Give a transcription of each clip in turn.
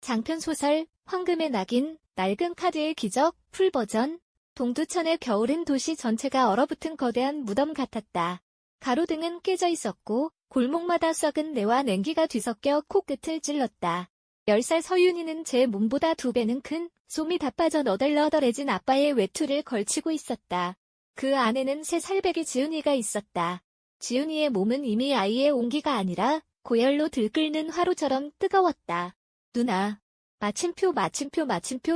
장편소설 황금의 낙인, 낡은 카드의 기적, 풀버전. 동두천의 겨울은 도시 전체가 얼어붙은 거대한 무덤 같았다. 가로등은 깨져 있었고 골목마다 썩은 내와 냉기가 뒤섞여 코끝을 찔렀다. 10살 서윤이는 제 몸보다 2배는 큰 솜이 다 빠져 너덜너덜해진 아빠의 외투를 걸치고 있었다. 그 안에는 3살배기 지훈이가 있었다. 지훈이의 몸은 이미 아이의 온기가 아니라 고열로 들끓는 화로처럼 뜨거웠다. 누나. 마침표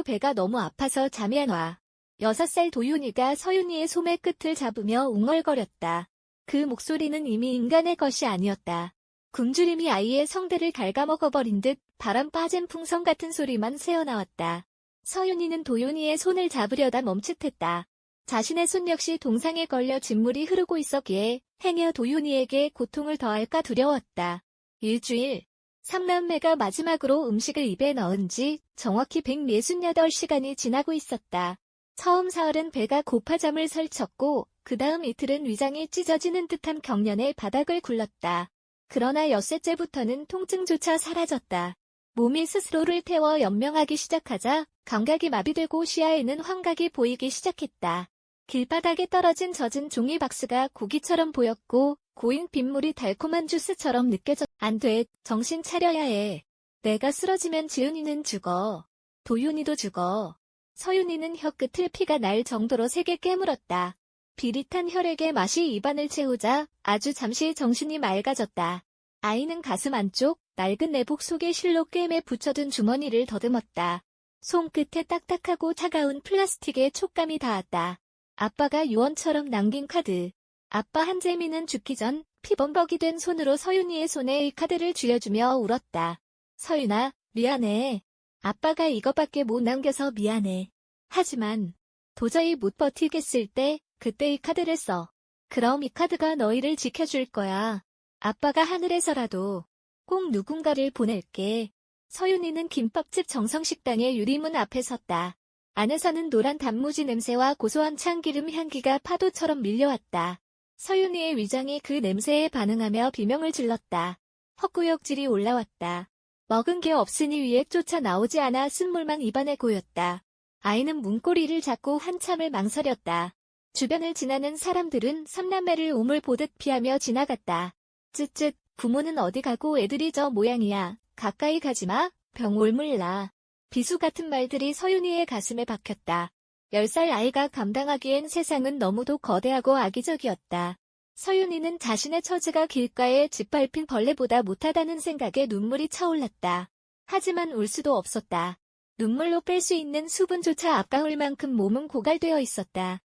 배가 너무 아파서 잠이 안 와. 6살 도윤이가 서윤이의 소매 끝을 잡으며 웅얼거렸다. 그 목소리는 이미 인간의 것이 아니었다. 굶주림이 아이의 성대를 갉아먹어버린 듯 바람 빠진 풍선 같은 소리만 새어나왔다. 서윤이는 도윤이의 손을 잡으려다 멈칫했다. 자신의 손 역시 동상에 걸려 진물이 흐르고 있었기에 행여 도윤이에게 고통을 더할까 두려웠다. 일주일. 3남매가 마지막으로 음식을 입에 넣은 지 정확히 168시간이 지나고 있었다. 처음 사흘은 배가 고파 잠을 설쳤고 그 다음 이틀은 위장이 찢어지는 듯한 경련에 바닥을 굴렀다. 그러나 엿새째부터는 통증조차 사라졌다. 몸이 스스로를 태워 연명하기 시작하자 감각이 마비되고 시야에는 환각이 보이기 시작했다. 길바닥에 떨어진 젖은 종이 박스가 고기처럼 보였고 고인 빗물이 달콤한 주스처럼 느껴졌다. 안 돼, 정신 차려야 해. 내가 쓰러지면 지은이는 죽어. 도윤이도 죽어. 서윤이는 혀끝을 피가 날 정도로 세게 깨물었다. 비릿한 혈액의 맛이 입안을 채우자 아주 잠시 정신이 맑아졌다. 아이는 가슴 안쪽 낡은 내복 속에 실로 꿰매 붙여둔 주머니를 더듬었다. 손끝에 딱딱하고 차가운 플라스틱의 촉감이 닿았다. 아빠가 유언처럼 남긴 카드. 아빠 한재민은 죽기 전 피범벅이 된 손으로 서윤이의 손에 이 카드를 쥐어주며 울었다. 서윤아, 미안해. 아빠가 이거밖에 못 남겨서 미안해. 하지만 도저히 못 버티겠을 때 그때 이 카드를 써. 그럼 이 카드가 너희를 지켜줄 거야. 아빠가 하늘에서라도 꼭 누군가를 보낼게. 서윤이는 김밥집 정성식당의 유리문 앞에 섰다. 안에서는 노란 단무지 냄새와 고소한 참기름 향기가 파도처럼 밀려왔다. 서윤이의 위장이 그 냄새에 반응하며 비명을 질렀다. 헛구역질이 올라왔다. 먹은 게 없으니 위에 쫓아 나오지 않아 쓴물만 입안에 고였다. 아이는 문고리를 잡고 한참을 망설였다. 주변을 지나는 사람들은 삼남매를 우물 보듯 피하며 지나갔다. 쯧쯧, 부모는 어디 가고 애들이 저 모양이야. 가까이 가지마. 병 올물나. 비수 같은 말들이 서윤이의 가슴에 박혔다. 10살 아이가 감당하기엔 세상은 너무도 거대하고 악의적이었다. 서윤이는 자신의 처지가 길가에 짓밟힌 벌레보다 못하다는 생각에 눈물이 차올랐다. 하지만 울 수도 없었다. 눈물로 뺄 수 있는 수분조차 아까울 만큼 몸은 고갈되어 있었다.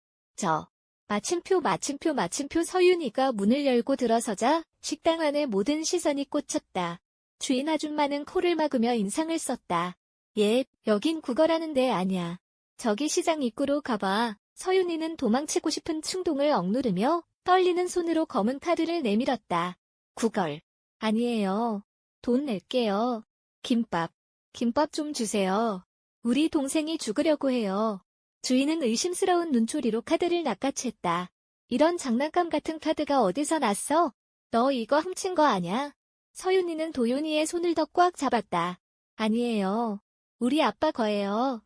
마침표 서윤이가 문을 열고 들어서자 식당 안에 모든 시선이 꽂혔다. 주인 아줌마는 코를 막으며 인상을 썼다. 예, 여긴 구걸하는 데 아니야. 저기 시장 입구로 가봐. 서윤이는 도망치고 싶은 충동을 억누르며 떨리는 손으로 검은 카드를 내밀었다. 구걸. 아니에요. 돈 낼게요. 김밥 좀 주세요. 우리 동생이 죽으려고 해요. 주인은 의심스러운 눈초리로 카드를 낚아챘다. 이런 장난감 같은 카드가 어디서 났어? 너 이거 훔친 거 아냐? 서윤이는 도윤이의 손을 더 꽉 잡았다. 아니에요. 우리 아빠 거예요.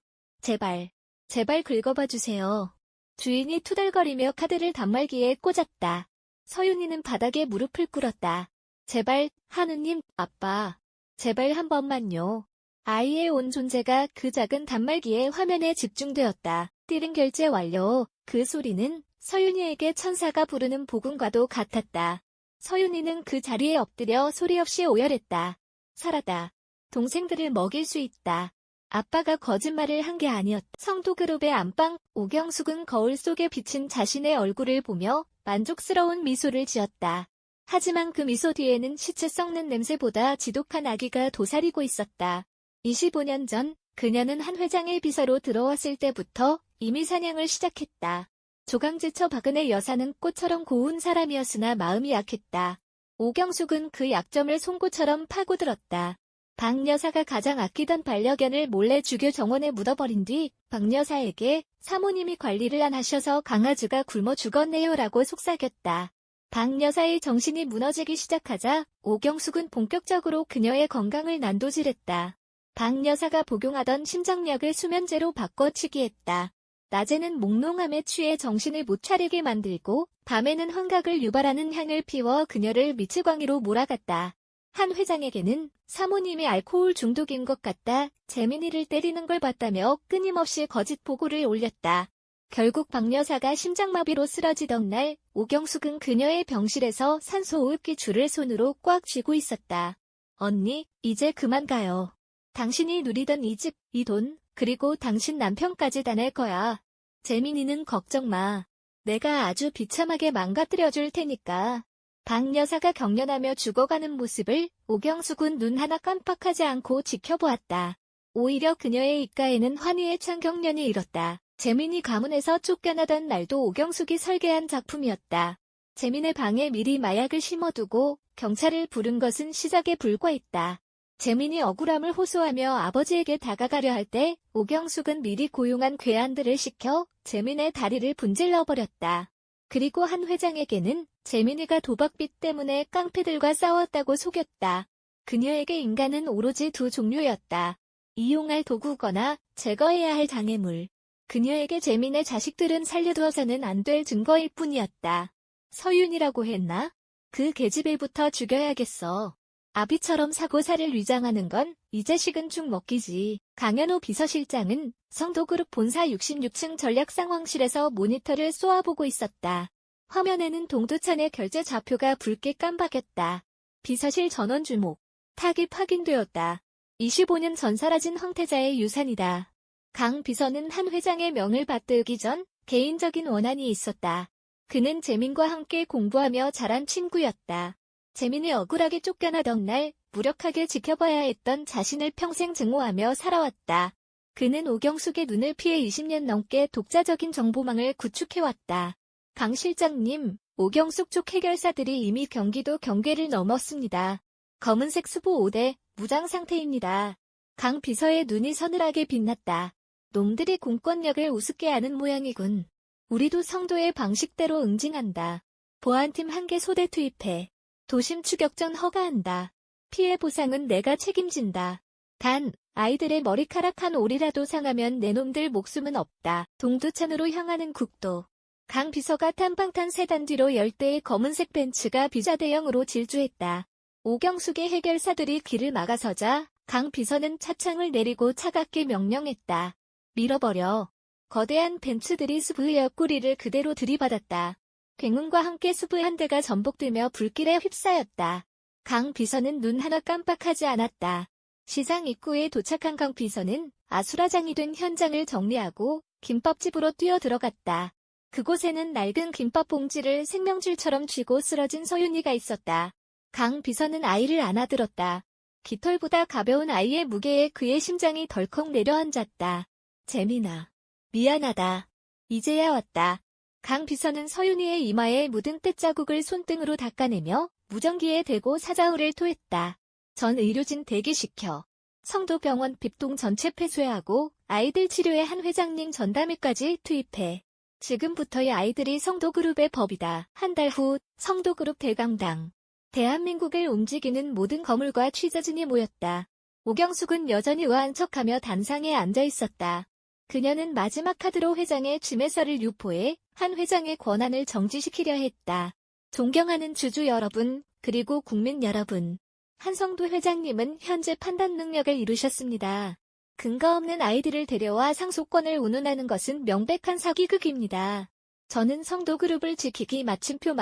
제발 긁어봐 주세요. 주인이 투덜거리며 카드를 단말기에 꽂았다. 서윤이는 바닥에 무릎을 꿇었다. 제발, 하느님, 아빠. 제발 한 번만요. 아이의 온 존재가 그 작은 단말기의 화면에 집중되었다. 띠른 결제 완료. 그 소리는 서윤이에게 천사가 부르는 복음과도 같았다. 서윤이는 그 자리에 엎드려 소리 없이 오열했다. 살아다. 동생들을 먹일 수 있다. 아빠가 거짓말을 한 게 아니었다. 성도그룹의 안방, 오경숙은 거울 속에 비친 자신의 얼굴을 보며 만족스러운 미소를 지었다. 하지만 그 미소 뒤에는 시체 썩는 냄새보다 지독한 아기가 도사리고 있었다. 25년 전, 그녀는 한 회장의 비서로 들어왔을 때부터 이미 사냥을 시작했다. 조강지처 박은혜 여사는 꽃처럼 고운 사람이었으나 마음이 약했다. 오경숙은 그 약점을 송곳처럼 파고들었다. 박 여사가 가장 아끼던 반려견을 몰래 죽여 정원에 묻어버린 뒤 박 여사에게 사모님이 관리를 안 하셔서 강아지가 굶어 죽었네요라고 속삭였다. 박 여사의 정신이 무너지기 시작하자 오경숙은 본격적으로 그녀의 건강을 난도질했다. 박 여사가 복용하던 심장약을 수면제로 바꿔치기 했다. 낮에는 몽롱함에 취해 정신을 못 차리게 만들고 밤에는 환각을 유발하는 향을 피워 그녀를 미치광이로 몰아갔다. 한 회장에게는 사모님이 알코올 중독인 것 같다, 재민이를 때리는 걸 봤다며 끊임없이 거짓 보고를 올렸다. 결국 박 여사가 심장마비로 쓰러지던 날, 오경숙은 그녀의 병실에서 산소호흡기 줄을 손으로 꽉 쥐고 있었다. 언니, 이제 그만 가요. 당신이 누리던 이 집, 이 돈, 그리고 당신 남편까지 다 낼 거야. 재민이는 걱정 마. 내가 아주 비참하게 망가뜨려줄 테니까. 박 여사가 경련하며 죽어가는 모습을 오경숙은 눈 하나 깜빡하지 않고 지켜보았다. 오히려 그녀의 입가에는 환희의 창경련이 일었다. 재민이 가문에서 쫓겨나던 날도 오경숙이 설계한 작품이었다. 재민의 방에 미리 마약을 심어두고 경찰을 부른 것은 시작에 불과했다. 재민이 억울함을 호소하며 아버지에게 다가가려 할 때 오경숙은 미리 고용한 괴한들을 시켜 재민의 다리를 분질러버렸다. 그리고 한 회장에게는 재민이가 도박빚 때문에 깡패들과 싸웠다고 속였다. 그녀에게 인간은 오로지 두 종류였다. 이용할 도구거나 제거해야 할 장애물. 그녀에게 재민의 자식들은 살려두어서는 안 될 증거일 뿐이었다. 서윤이라고 했나? 그 계집애부터 죽여야겠어. 아비처럼 사고사를 위장하는 건 이 자식은 죽 먹기지. 강현호 비서실장은 성도그룹 본사 66층 전략상황실에서 모니터를 쏘아보고 있었다. 화면에는 동두천의 결제 좌표가 붉게 깜박였다. 비서실 전원 주목. 타깃 확인되었다. 25년 전 사라진 황태자의 유산이다. 강 비서는 한 회장의 명을 받들기 전 개인적인 원한이 있었다. 그는 재민과 함께 공부하며 자란 친구였다. 재민이 억울하게 쫓겨나던 날 무력하게 지켜봐야 했던 자신을 평생 증오하며 살아왔다. 그는 오경숙의 눈을 피해 20년 넘게 독자적인 정보망을 구축해왔다. 강 실장님, 오경숙 쪽 해결사들이 이미 경기도 경계를 넘었습니다. 검은색 수보 5대, 무장 상태입니다. 강 비서의 눈이 서늘하게 빛났다. 놈들이 공권력을 우습게 하는 모양이군. 우리도 성도의 방식대로 응징한다. 보안팀 1개 소대 투입해. 도심 추격전 허가한다. 피해 보상은 내가 책임진다. 단, 아이들의 머리카락 한 올이라도 상하면 내 놈들 목숨은 없다. 동두천으로 향하는 국도. 강 비서가 탐방탄 세단 뒤로 10대의 검은색 벤츠가 비자대형으로 질주했다. 오경숙의 해결사들이 길을 막아서자 강 비서는 차창을 내리고 차갑게 명령했다. 밀어버려. 거대한 벤츠들이 수부의 옆구리를 그대로 들이받았다. 굉음과 함께 수부의 한 대가 전복되며 불길에 휩싸였다. 강 비서는 눈 하나 깜빡하지 않았다. 시장 입구에 도착한 강 비서는 아수라장이 된 현장을 정리하고 김밥집으로 뛰어들어갔다. 그곳에는 낡은 김밥 봉지를 생명줄처럼 쥐고 쓰러진 서윤이가 있었다. 강 비서는 아이를 안아들었다. 깃털보다 가벼운 아이의 무게에 그의 심장이 덜컥 내려앉았다. 재민아. 미안하다. 이제야 왔다. 강 비서는 서윤이의 이마에 묻은 떼자국을 손등으로 닦아내며 무전기에 대고 사자후를 토했다. 전 의료진 대기시켜. 성도병원 빕동 전체 폐쇄하고 아이들 치료에 한 회장님 전담회까지 투입해. 지금부터의 아이들이 성도그룹의 법이다. 한 달 후 성도그룹 대강당. 대한민국을 움직이는 모든 거물과 취재진이 모였다. 오경숙은 여전히 의아한 척하며 단상에 앉아있었다. 그녀는 마지막 카드로 회장의 지매서를 유포해 한 회장의 권한을 정지시키려 했다. 존경하는 주주 여러분, 그리고 국민 여러분. 한성도 회장님은 현재 판단 능력을 이루셨습니다. 근거 없는 아이들을 데려와 상속권을 운운하는 것은 명백한 사기극입니다. 저는 성도그룹을 지키기 마침표.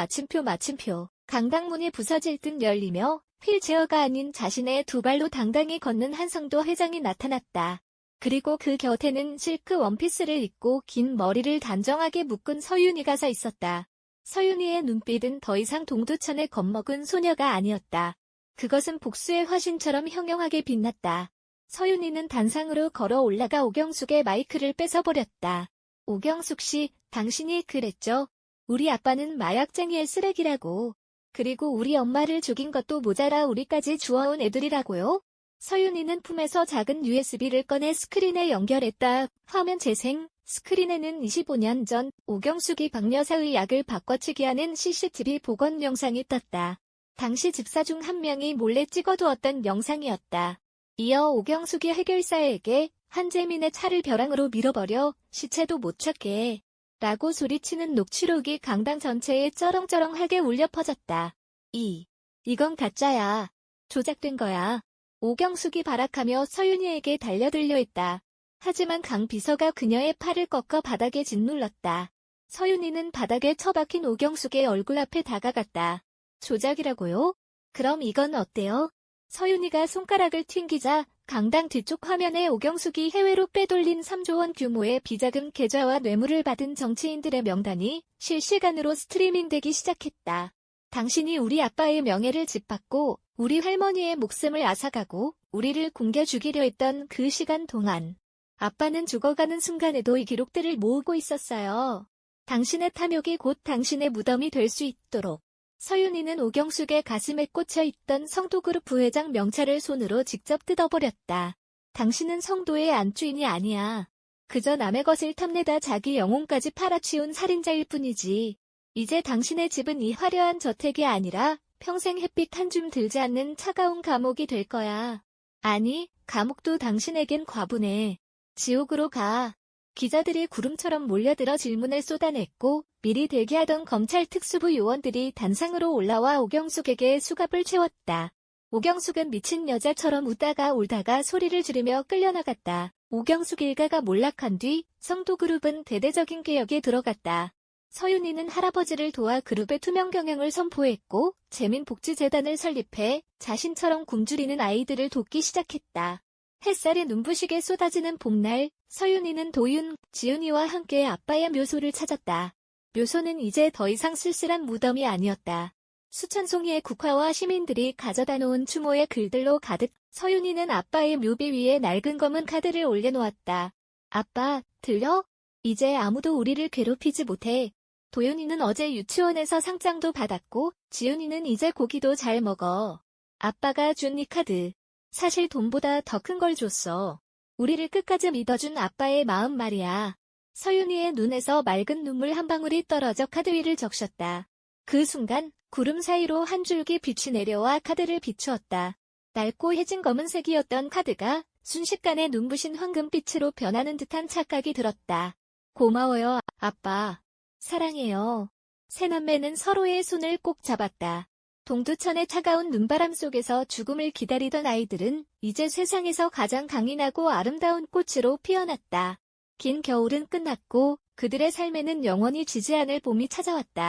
강당문이 부서질 듯 열리며 휠체어가 아닌 자신의 두 발로 당당히 걷는 한성도 회장이 나타났다. 그리고 그 곁에는 실크 원피스를 입고 긴 머리를 단정하게 묶은 서윤이가 서 있었다. 서윤이의 눈빛은 더 이상 동두천에 겁먹은 소녀가 아니었다. 그것은 복수의 화신처럼 형형하게 빛났다. 서윤이는 단상으로 걸어 올라가 오경숙의 마이크를 뺏어버렸다. 오경숙 씨, 당신이 그랬죠? 우리 아빠는 마약쟁이의 쓰레기라고. 그리고 우리 엄마를 죽인 것도 모자라 우리까지 주워온 애들이라고요? 서윤이는 품에서 작은 USB를 꺼내 스크린에 연결했다. 화면 재생. 스크린에는 25년 전 오경숙이 박 여사의 약을 바꿔치기 하는 CCTV 복원 영상이 떴다. 당시 집사 중 한 명이 몰래 찍어두었던 영상이었다. 이어 오경숙이 해결사에게 한재민의 차를 벼랑으로 밀어버려 시체도 못 찾게 라고 소리치는 녹취록이 강당 전체에 쩌렁쩌렁하게 울려 퍼졌다. 이건 가짜야. 조작된 거야. 오경숙이 발악하며 서윤이에게 달려들려 했다. 하지만 강 비서가 그녀의 팔을 꺾어 바닥에 짓눌렀다. 서윤이는 바닥에 처박힌 오경숙의 얼굴 앞에 다가갔다. 조작이라고요? 그럼 이건 어때요? 서윤이가 손가락을 튕기자 강당 뒤쪽 화면에 오경숙이 해외로 빼돌린 3조 원 규모의 비자금 계좌와 뇌물을 받은 정치인들의 명단이 실시간으로 스트리밍되기 시작했다. 당신이 우리 아빠의 명예를 짓밟고 우리 할머니의 목숨을 앗아가고 우리를 굶겨 죽이려 했던 그 시간 동안 아빠는 죽어가는 순간에도 이 기록들을 모으고 있었어요. 당신의 탐욕이 곧 당신의 무덤이 될 수 있도록. 서윤이는 오경숙의 가슴에 꽂혀있던 성도그룹 부회장 명찰을 손으로 직접 뜯어버렸다. 당신은 성도의 안주인이 아니야. 그저 남의 것을 탐내다 자기 영혼까지 팔아치운 살인자일 뿐이지. 이제 당신의 집은 이 화려한 저택이 아니라 평생 햇빛 한 줌 들지 않는 차가운 감옥이 될 거야. 아니, 감옥도 당신에겐 과부네. 지옥으로 가. 기자들이 구름처럼 몰려들어 질문을 쏟아냈고 미리 대기하던 검찰 특수부 요원들이 단상으로 올라와 오경숙에게 수갑을 채웠다. 오경숙은 미친 여자처럼 웃다가 울다가 소리를 지르며 끌려나갔다. 오경숙 일가가 몰락한 뒤 성도그룹은 대대적인 개혁에 들어갔다. 서윤이는 할아버지를 도와 그룹의 투명 경영을 선포했고 재민복지재단을 설립해 자신처럼 굶주리는 아이들을 돕기 시작했다. 햇살이 눈부시게 쏟아지는 봄날, 서윤이는 도윤, 지은이와 함께 아빠의 묘소를 찾았다. 묘소는 이제 더 이상 쓸쓸한 무덤이 아니었다. 수천 송이의 국화와 시민들이 가져다 놓은 추모의 글들로 가득. 서윤이는 아빠의 묘비 위에 낡은 검은 카드를 올려놓았다. 아빠, 들려? 이제 아무도 우리를 괴롭히지 못해. 도윤이는 어제 유치원에서 상장도 받았고 지은이는 이제 고기도 잘 먹어. 아빠가 준 이 카드. 사실 돈보다 더 큰 걸 줬어. 우리를 끝까지 믿어준 아빠의 마음 말이야. 서윤이의 눈에서 맑은 눈물 한 방울이 떨어져 카드 위를 적셨다. 그 순간 구름 사이로 한 줄기 빛이 내려와 카드를 비추었다. 낡고 해진 검은색이었던 카드가 순식간에 눈부신 황금빛으로 변하는 듯한 착각이 들었다. 고마워요, 아빠. 사랑해요. 세 남매는 서로의 손을 꼭 잡았다. 동두천의 차가운 눈바람 속에서 죽음을 기다리던 아이들은 이제 세상에서 가장 강인하고 아름다운 꽃으로 피어났다. 긴 겨울은 끝났고 그들의 삶에는 영원히 지지 않을 봄이 찾아왔다.